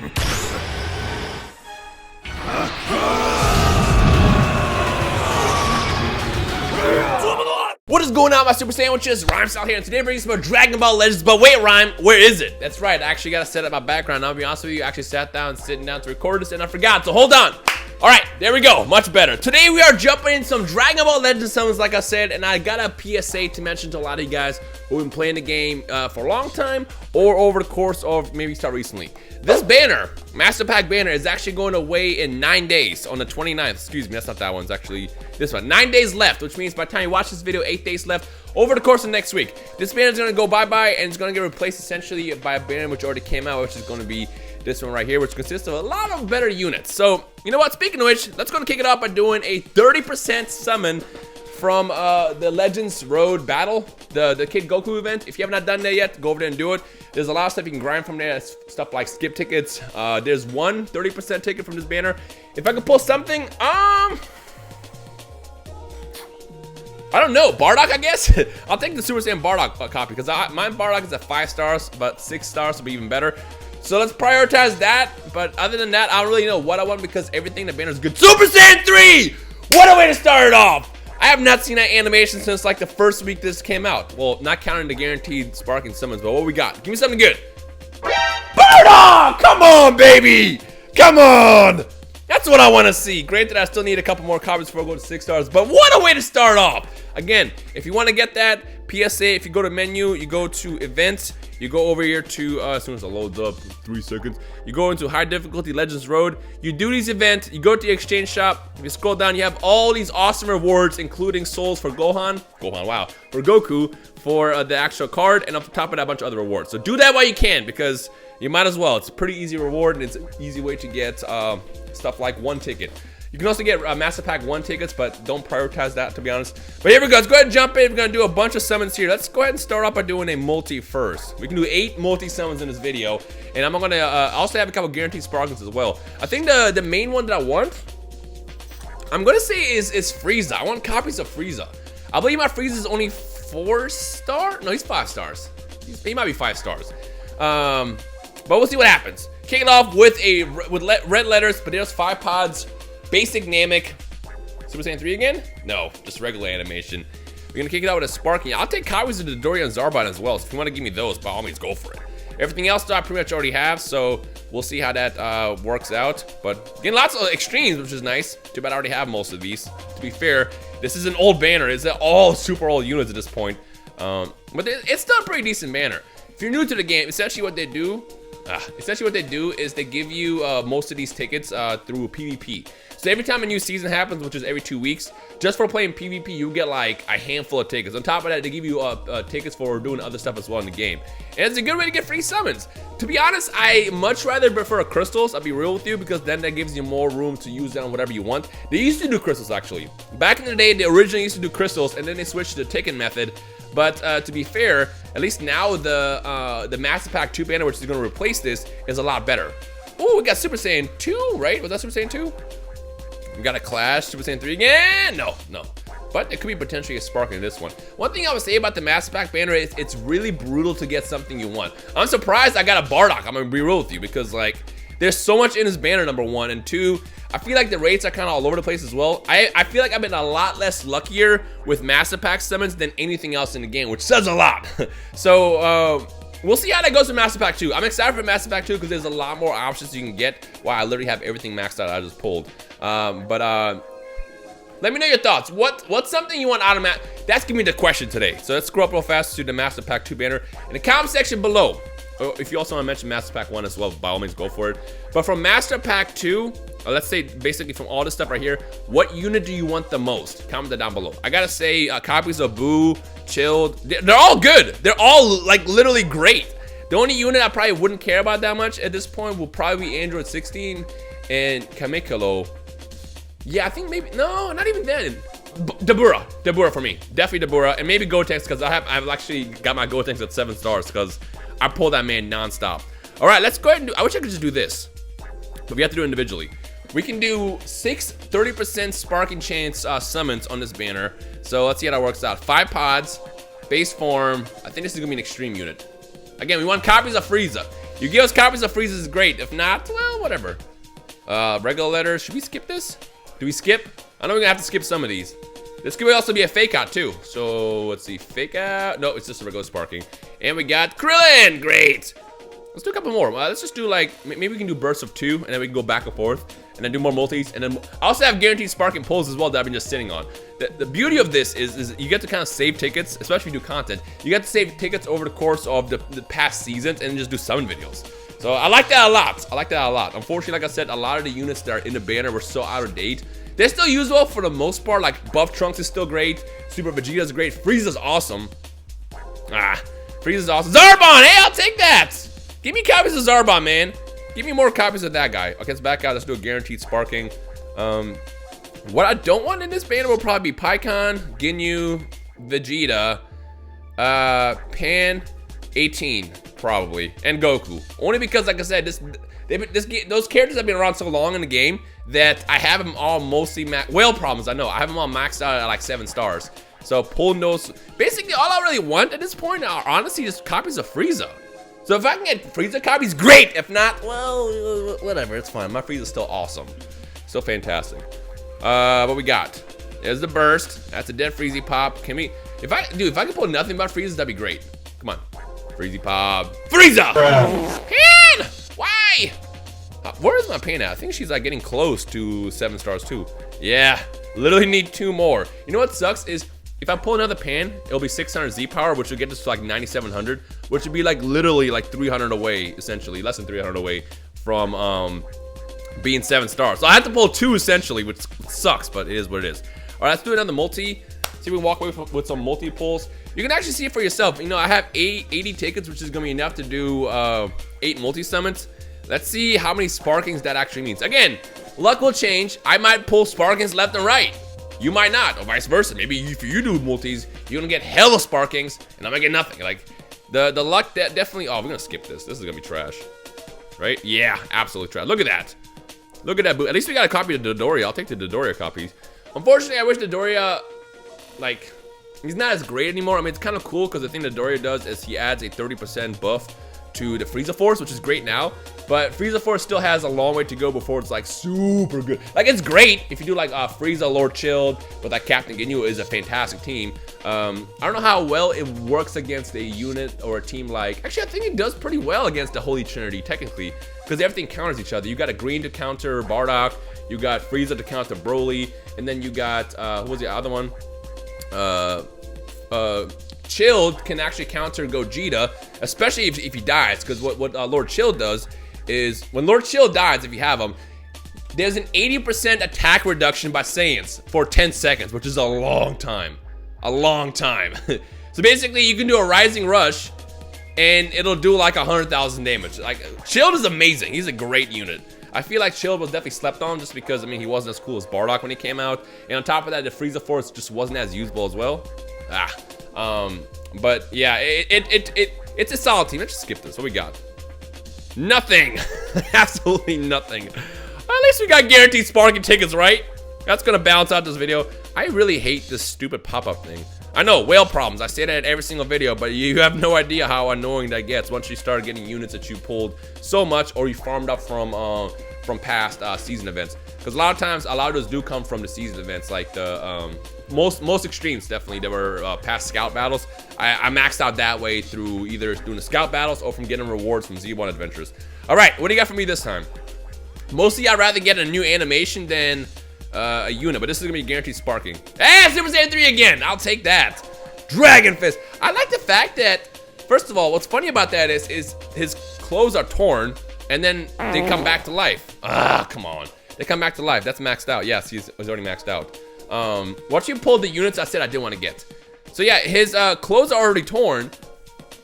What is going on, my super sandwiches? Rhymestyle here, and today we're bringing some more Dragon Ball Legends. But wait, Rhyme, where is it? That's right, I actually gotta set up my background. I'll be honest with you, I actually sat down, sitting down to record this, and I forgot, so hold on. All right, there we go, much better. Today we are jumping in some Dragon Ball Legends summons, like I said, and I got a PSA to mention to a lot of you guys who've been playing the game for a long time, or over the course of maybe start recently. This banner, Master Pack banner, is actually going away in 9 days, on the 29th. Excuse me, that's not that one, it's actually this one. 9 days left, which means by the time you watch this video, 8 days left over the course of next week. This banner is going to go bye-bye, and it's going to get replaced essentially by a banner which already came out, which is going to be this one right here, which consists of a lot of better units. So, you know what, speaking of which, let's go and kick it off by doing a 30% summon from the Legends Road Battle, the Kid Goku event. If you have not done that yet, go over there and do it. There's a lot of stuff you can grind from there, stuff like skip tickets. There's one 30% ticket from this banner. If I could pull something, I don't know, Bardock, I guess? I'll take the Super Saiyan Bardock copy, because my Bardock is at 5 stars, but 6 stars would be even better. So let's prioritize that, but other than that, I don't really know what I want, because everything in the banner is good. Super Saiyan 3! What a way to start it off! I have not seen that animation since like the first week this came out. Well, not counting the guaranteed sparking summons, but what we got? Give me something good. Bardock! Come on, baby! Come on! That's what I want to see. Granted, I still need a couple more copies before I go to 6 stars, but what a way to start off! Again, if you want to get that PSA, if you go to menu, you go to events, you go over here to, as soon as it loads up, 3 seconds, you go into high difficulty Legends Road, you do these events, you go to the exchange shop, if you scroll down, you have all these awesome rewards, including souls for for Goku, for the actual card, and up the top of that, a bunch of other rewards. So do that while you can, because you might as well. It's a pretty easy reward, and it's an easy way to get stuff like 1 ticket. You can also get Master Pack 1 tickets, but don't prioritize that, to be honest. But here we go. Let's go ahead and jump in. We're going to do a bunch of summons here. Let's go ahead and start off by doing a multi first. We can do 8 multi summons in this video. And I'm going to also have a couple guaranteed sparkles as well. I think the main one that I want, I'm going to say is Frieza. I want copies of Frieza. I believe my Frieza is only 4 star. No, he's 5 stars. He might be 5 stars. But we'll see what happens. Kick it off with red letters, but there's 5 pods. Basic Namek. Super Saiyan 3 again? No, just regular animation. We're gonna kick it out with a Sparking. I'll take copies of the Dory and Zarbon as well, so if you want to give me those, by all means, go for it. Everything else I pretty much already have, so we'll see how that works out. But getting lots of extremes, which is nice. Too bad I already have most of these. To be fair, this is an old banner. It's all super old units at this point. But it's still a pretty decent banner. If you're new to the game, essentially what they do is they give you most of these tickets through PvP. So every time a new season happens, which is every 2 weeks, just for playing PvP, you get like a handful of tickets. On top of that, they give you tickets for doing other stuff as well in the game. And it's a good way to get free summons. To be honest, I much rather prefer crystals, I'll be real with you, because then that gives you more room to use them on whatever you want. They used to do crystals, actually. Back in the day, they originally used to do crystals, and then they switched to the ticket method. But to be fair, at least now the Master Pack 2 banner, which is going to replace this, is a lot better. Oh, we got Super Saiyan 2, right? Was that Super Saiyan 2? We got a Clash, Super Saiyan 3 again? No. But it could be potentially a spark in this one. One thing I would say about the Master Pack banner is it's really brutal to get something you want. I'm surprised I got a Bardock, I'm going to be real with you, because like, there's so much in this banner, number 1, and 2, I feel like the rates are kind of all over the place as well. I feel like I've been a lot less luckier with Master Pack summons than anything else in the game, which says a lot. So, we'll see how that goes with Master Pack 2. I'm excited for Master Pack 2 because there's a lot more options you can get. Wow, I literally have everything maxed out I just pulled. Let me know your thoughts. What's something you want out of That's gonna be the question today. So let's scroll up real fast to the Master Pack 2 banner. In the comment section below, if you also want to mention Master Pack 1 as well, by all means, go for it. But from Master Pack 2, let's say basically from all this stuff right here, what unit do you want the most? Comment that down below. I gotta say, copies of Boo, Chilled, they're all good. They're all like literally great. The only unit I probably wouldn't care about that much at this point will probably be Android 16 and Kamekalo. Yeah, I think maybe, no, not even then. Dabura for me. Definitely Dabura, and maybe Gotenks, because I've actually got my Gotenks at 7 stars because I pull that man non-stop. All right, let's go ahead and do, I wish I could just do this, but we have to do it individually. We can do 6 30% sparking chance summons on this banner. So let's see how that works out. 5 pods, base form. I think this is gonna be an extreme unit. Again, we want copies of Frieza. You give us copies of Frieza is great. If not, well, whatever. Regular letters. Should we skip this? Do we skip? I know we're gonna have to skip some of these. This could also be a fake out too. So let's see, fake out. No, it's just a regular sparking. And we got Krillin. Great. Let's do a couple more. Let's just do like, maybe we can do bursts of 2 and then we can go back and forth and then do more multis. And then I also have guaranteed sparking pulls as well that I've been just sitting on. The beauty of this is you get to kind of save tickets, especially if you do content. You get to save tickets over the course of the past seasons and just do summon videos. So I like that a lot. I like that a lot. Unfortunately, like I said, a lot of the units that are in the banner were so out of date. They're still usable for the most part. Like Buff Trunks is still great. Super Vegeta's great. Frieza's awesome. Frieza's awesome. Zarbon, hey, I'll take that. Give me copies of Zarbon, man. Give me more copies of that guy. Okay, let's back out. Let's do a guaranteed sparking. What I don't want in this banner will probably be Pikkon, Ginyu, Vegeta, Pan, 18 probably, and Goku. Only because, like I said, those characters have been around so long in the game that I have them all mostly whale problems. I know I have them all maxed out at like 7 stars. So pulling those, basically all I really want at this point are honestly just copies of Frieza. So if I can get Frieza copies, great. If not, well, whatever, it's fine. My Frieza's still awesome, still fantastic. What we got? There's the burst. That's a dead Frieza pop. Can we? If I can pull nothing about Frieza, that'd be great. Come on, Frieza pop. Frieza! Pan! Why? Where is my Pan at? I think she's like getting close to 7 stars too. Yeah, literally need 2 more. You know what sucks is if I pull another Pan, it'll be 600 Z power, which will get us to like 9,700, which would be like literally like 300 away, essentially less than 300 away from being 7 stars. So I have to pull 2 essentially, which sucks, but it is what it is. All right, let's do another multi. See if we walk away with some multi pulls. You can actually see it for yourself. You know, I have 80 tickets, which is gonna be enough to do 8 multi summons. Let's see how many sparkings that actually means. Again, luck will change. I might pull sparkings left and right. You might not, or vice versa. Maybe if you do multis, you're gonna get hella sparkings, and I'm gonna get nothing. Like the luck that definitely. Oh, we're gonna skip this. This is gonna be trash, right? Yeah, absolutely trash. Look at that. Look at that. At least we got a copy of Dodoria. I'll take the Dodoria copies. Unfortunately, I wish Dodoria, like, he's not as great anymore. I mean, it's kind of cool because the thing that Dodoria does is he adds a 30% buff to the Frieza Force, which is great now, but Frieza Force still has a long way to go before it's like super good. Like, it's great if you do like Frieza, Lord Chilled, but like Captain Ginyu is a fantastic team. I don't know how well it works against a unit or a team like, actually I think it does pretty well against the Holy Trinity technically, because everything counters each other. You got a green to counter Bardock, you got Frieza to counter Broly, and then you got who was the other one? Chilled can actually counter Gogeta, especially if he dies, because what Lord Chilled does is when Lord Chilled dies, if you have him, there's an 80% attack reduction by Saiyans for 10 seconds, which is a long time. A long time. So basically, you can do a Rising Rush, and it'll do like 100,000 damage. Like, Chilled is amazing. He's a great unit. I feel like Chilled was definitely slept on just because, I mean, he wasn't as cool as Bardock when he came out. And on top of that, the Frieza Force just wasn't as usable as well. But yeah, it's a solid team. Let's just skip this. What we got? Nothing. Absolutely nothing. At least we got guaranteed sparking tickets, right? That's gonna balance out this video. I really hate this stupid pop-up thing. I know, whale problems. I say that in every single video, but you have no idea how annoying that gets once you start getting units that you pulled so much or you farmed up from past season events. Because a lot of times, a lot of those do come from the season events, like the most extremes, definitely. There were past scout battles. I maxed out that way through either doing the scout battles or from getting rewards from Z1 adventures. All right, what do you got for me this time? Mostly, I'd rather get a new animation than a unit, but this is gonna be guaranteed sparking. Ah, Super Saiyan 3 again. I'll take that. Dragon Fist. I like the fact that, first of all, what's funny about that is his clothes are torn and then they come back to life. Ah, come on. They come back to life. That's maxed out. Yes, he's already maxed out. Once you pull the units I said I didn't want to get. So yeah, his clothes are already torn,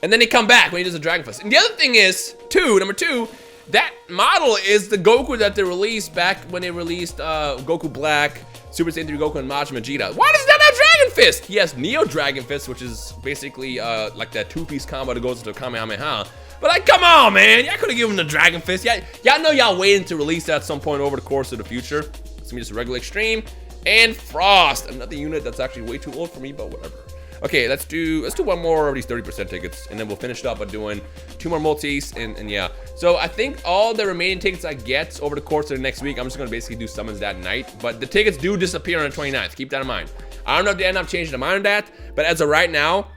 and then they come back when he does a Dragon Fist. And the other thing is, number two, that model is the Goku that they released back when they released Goku Black, Super Saiyan 3 Goku, and Majin Vegeta. Why does that have Dragon Fist? He has Neo Dragon Fist, which is basically like that 2-piece combo that goes into Kamehameha. But like, come on, man. Y'all could have given him the Dragon Fist. Y'all know y'all waiting to release that at some point over the course of the future. It's gonna be just a regular Extreme. And Frost, another unit that's actually way too old for me, but whatever. Okay, let's do one more of these 30% tickets, and then we'll finish it up by doing 2 more multis, and yeah. So I think all the remaining tickets I get over the course of the next week, I'm just gonna basically do summons that night. But the tickets do disappear on the 29th. Keep that in mind. I don't know if they end up changing their mind on that, but as of right now,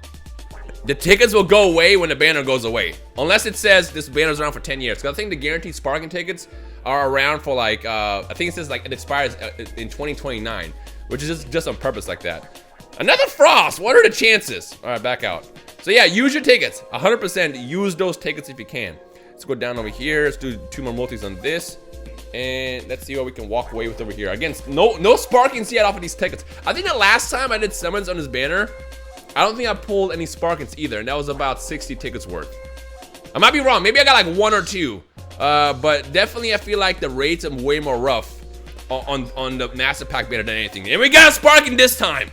the tickets will go away when the banner goes away. Unless it says this banner's around for 10 years. Because I think the guaranteed sparking tickets are around for like, I think it says like it expires in 2029. Which is just on purpose like that. Another Frost, what are the chances? All right, back out. So yeah, use your tickets. 100% use those tickets if you can. Let's go down over here. Let's do 2 more multis on this. And let's see what we can walk away with over here. Again, no sparkings yet off of these tickets. I think the last time I did summons on this banner, I don't think I pulled any sparkings either, and that was about 60 tickets worth. I might be wrong. Maybe I got like 1 or 2. But definitely I feel like the rates are way more rough on the Master Pack banner than anything. And we got a sparking this time.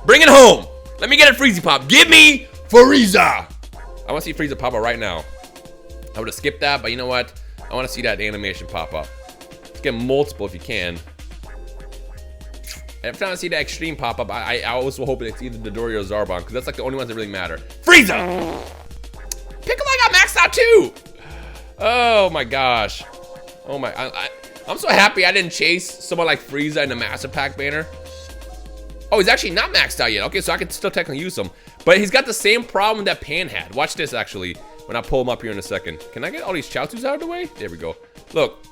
Bring it home. Let me get a Frieza pop. Give me Frieza. I want to see Frieza pop up right now. I would have skipped that, but you know what? I want to see that animation pop up. Let's get multiple if you can. Every time I see the extreme pop up, I always will hope it's either the Dory or Zarbon, because that's like the only ones that really matter. Frieza! Piccolo got maxed out too! Oh my gosh. Oh my, I'm so happy I didn't chase someone like Frieza in the Master Pack banner. Oh, he's actually not maxed out yet. Okay, so I can still technically use him. But he's got the same problem that Pan had. Watch this actually, when I pull him up here in a second. Can I get all these Chaozus out of the way? There we go. Look.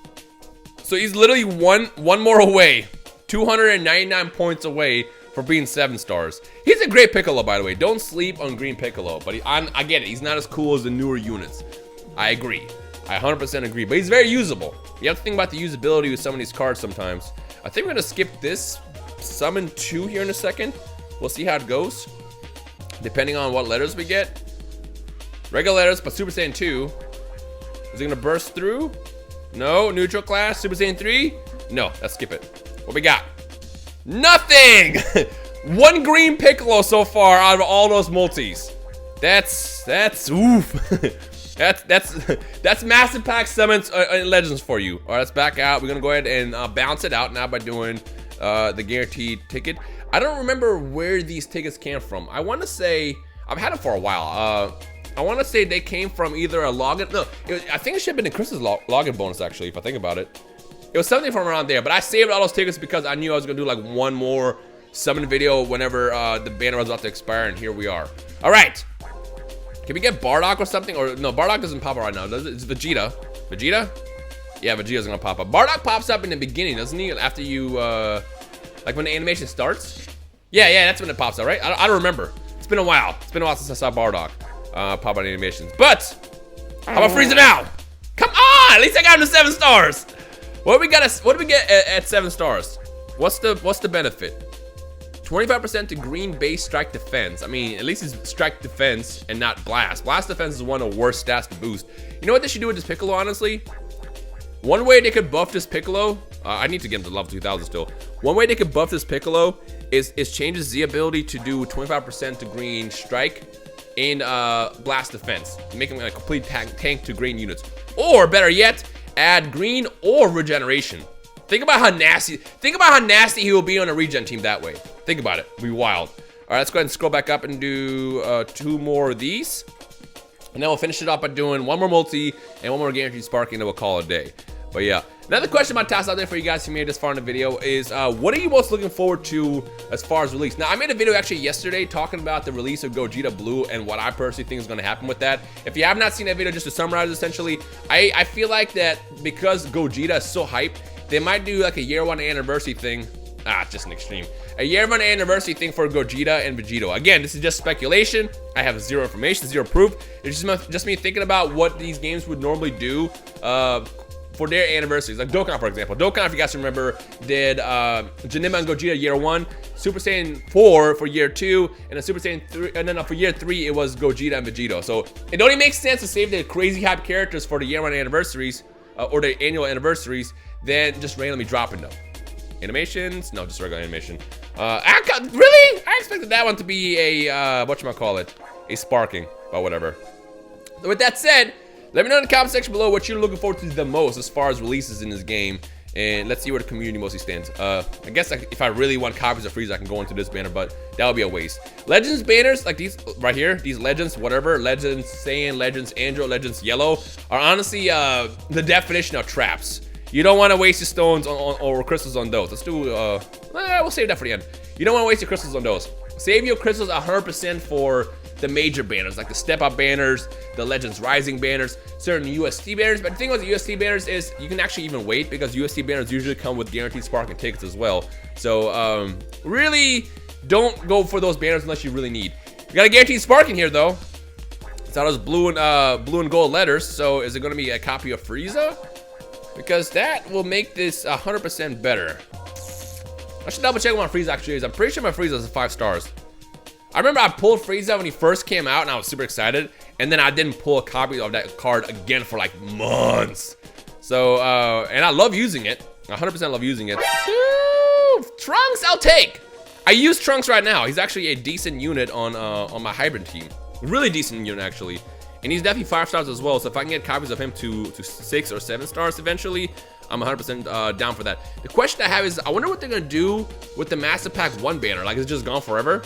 So he's literally one more away. 299 points away for being 7 stars. He's a great Piccolo, by the way. Don't sleep on Green Piccolo. But I get it. He's not as cool as the newer units. I agree. I 100% agree. But he's very usable. You have to think about the usability with some of these cards sometimes. I think we're going to skip this summon 2 here in a second. We'll see how it goes. Depending on what letters we get. Regular letters, but Super Saiyan 2. Is it going to burst through? No. Neutral class. Super Saiyan 3? No. Let's skip it. What we got? Nothing! 1 green Piccolo so far out of all those multis. That's oof. that's Master Pack summons and legends for you. All right, let's back out. We're gonna go ahead and bounce it out now by doing the guaranteed ticket. I don't remember where these tickets came from. I want to say I've had it for a while. I want to say they came from either a login. No, I think it should have been in Chris's login bonus actually, if I think about it. It was something from around there, but I saved all those tickets because I knew I was gonna do like 1 more summon video whenever the banner was about to expire, and here we are. All right, can we get Bardock or something? Or no, Bardock doesn't pop up right now, does it? It's Vegeta. Vegeta? Yeah, Vegeta's gonna pop up. Bardock pops up in the beginning, doesn't he? After you, like when the animation starts? Yeah, that's when it pops up, right? I don't remember. It's been a while. It's been a while since I saw Bardock pop out animations. But how about Frieza now? Come on! At least I got him to 7 stars. What do we get at 7 stars? What's the benefit? 25% to green base strike defense. I mean, at least it's strike defense and not blast. Blast defense is one of the worst stats to boost. You know what they should do with this Piccolo, honestly? One way they could buff this Piccolo, I need to get him to level 2000 still. One way they could buff this Piccolo is changes the ability to do 25% to green strike in blast defense, making him a complete tank to green units. Or better yet, add green or regeneration. Think about how nasty he will be on a regen team that way. Think about it. It'll be wild. All right, let's go ahead and scroll back up and do 2 more of these. And then we'll finish it up by doing 1 more multi and 1 more guaranteed sparking, and then we'll call it a day. But yeah, another question I toss out there for you guys who made it this far in the video is, what are you most looking forward to as far as release? Now, I made a video actually yesterday talking about the release of Gogeta Blue and what I personally think is going to happen with that. If you have not seen that video, just to summarize, essentially, I feel like that because Gogeta is so hyped, they might do like a year 1 anniversary thing. Just an extreme. A year 1 anniversary thing for Gogeta and Vegito. Again, this is just speculation. I have 0 information, 0 proof. It's just me thinking about what these games would normally do for their anniversaries. Like Dokkan, for example. Dokkan, if you guys remember, did Janemba and Gogeta year 1, Super Saiyan 4 for year 2, and then Super Saiyan 3, and then for year 3, it was Gogeta and Vegito. So it only makes sense to save the crazy hype characters for the year 1 anniversaries, or the annual anniversaries, than just randomly dropping them. Animations? No, just regular animation. Really? I expected that one to be a, whatchamacallit, a sparking, but whatever. With that said, let me know in the comment section below what you're looking forward to the most as far as releases in this game. And let's see where the community mostly stands. I guess if I really want copies of Frieza, I can go into this banner, but that would be a waste. Legends banners, like these right here, these Legends, whatever, Legends Saiyan, Legends Android, Legends Yellow, are honestly the definition of traps. You don't want to waste your stones or crystals on those. Let's do, we'll save that for the end. You don't want to waste your crystals on those. Save your crystals 100% for the major banners, like the Step Up banners, the Legends Rising banners, certain UST banners. But the thing with the UST banners is you can actually even wait, because UST banners usually come with guaranteed spark and tickets as well. So really don't go for those banners unless you really need. You got a guaranteed spark in here though. It's all those blue and gold letters. So is it going to be a copy of Frieza? Because that will make this 100% better. I should double check what my Frieza actually is. I'm pretty sure my Frieza is 5 stars. I remember I pulled Frieza when he first came out and I was super excited, and then I didn't pull a copy of that card again for like months. So, and I love using it. 100% love using it. Ooh, Trunks, I'll take. I use Trunks right now. He's actually a decent unit on my hybrid team. Really decent unit actually. And he's definitely 5 stars as well. So if I can get copies of him to 6 or 7 stars eventually, I'm 100% down for that. The question I have is, I wonder what they're gonna do with the Master Pack 1 banner. Like, it's just gone forever?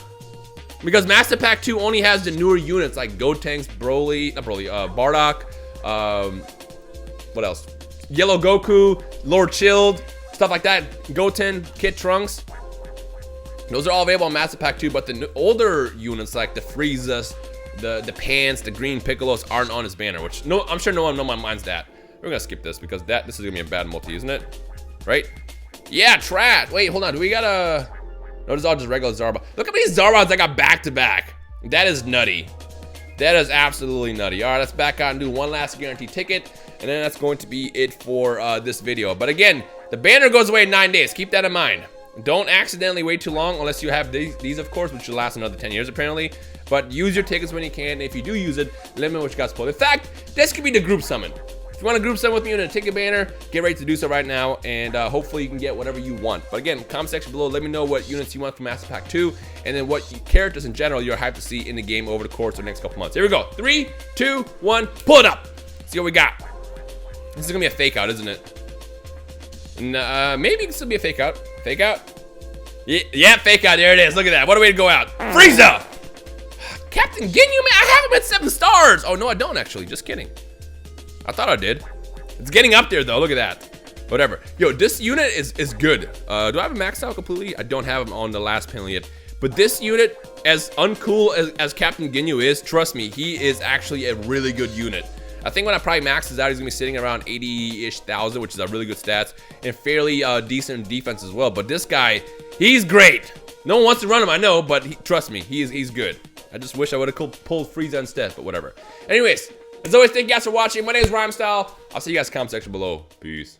Because Master Pack 2 only has the newer units like Gotenks, Bardock, what else? Yellow Goku, Lord Chilled, stuff like that. Goten, Kid Trunks. Those are all available on Master Pack 2, but the older units like the Friezas, the Pants, the Green Piccolos aren't on his banner, which I'm sure no one minds that. We're gonna skip this because this is gonna be a bad multi, isn't it? Right? Yeah, trash. Wait, hold on. Do we got a... No, this is all just regular Zarbon. Look how many Zarbons I got back to back. That is nutty. That is absolutely nutty. All right, let's back out and do one last guaranteed ticket, and then that's going to be it for this video. But again, the banner goes away in 9 days. Keep that in mind. Don't accidentally wait too long unless you have these of course, which will last another 10 years apparently. But use your tickets when you can. If you do use it, let me know what you guys pull. In fact, this could be the group summon. If you want to group summon with me in a ticket banner, get ready to do so right now, and hopefully you can get whatever you want. But again, comment section below, let me know what units you want from Master Pack 2, and then what characters in general you're hyped to see in the game over the course of the next couple months. Here we go. 3, 2, 1, pull it up. See what we got. This is gonna be a fake out, isn't it? Maybe it can still be a fake out. Fake out? Yeah, fake out. There it is. Look at that. What a way to go out. Frieza! Captain Ginyu, man, I have him at 7 stars. Oh, no, I don't actually. Just kidding. I thought I did. It's getting up there, though. Look at that. Whatever. Yo, this unit is good. Do I have him maxed out completely? I don't have him on the last panel yet. But this unit, as uncool as Captain Ginyu is, trust me, he is actually a really good unit. I think when I probably max this out, he's gonna be sitting around 80-ish thousand, which is a really good stats, and fairly decent defense as well. But this guy, he's great. No one wants to run him, I know, but trust me, he's good. I just wish I would have pulled Frieza instead, but whatever. Anyways, as always, thank you guys for watching. My name is Rhymestyle. I'll see you guys in the comment section below. Peace.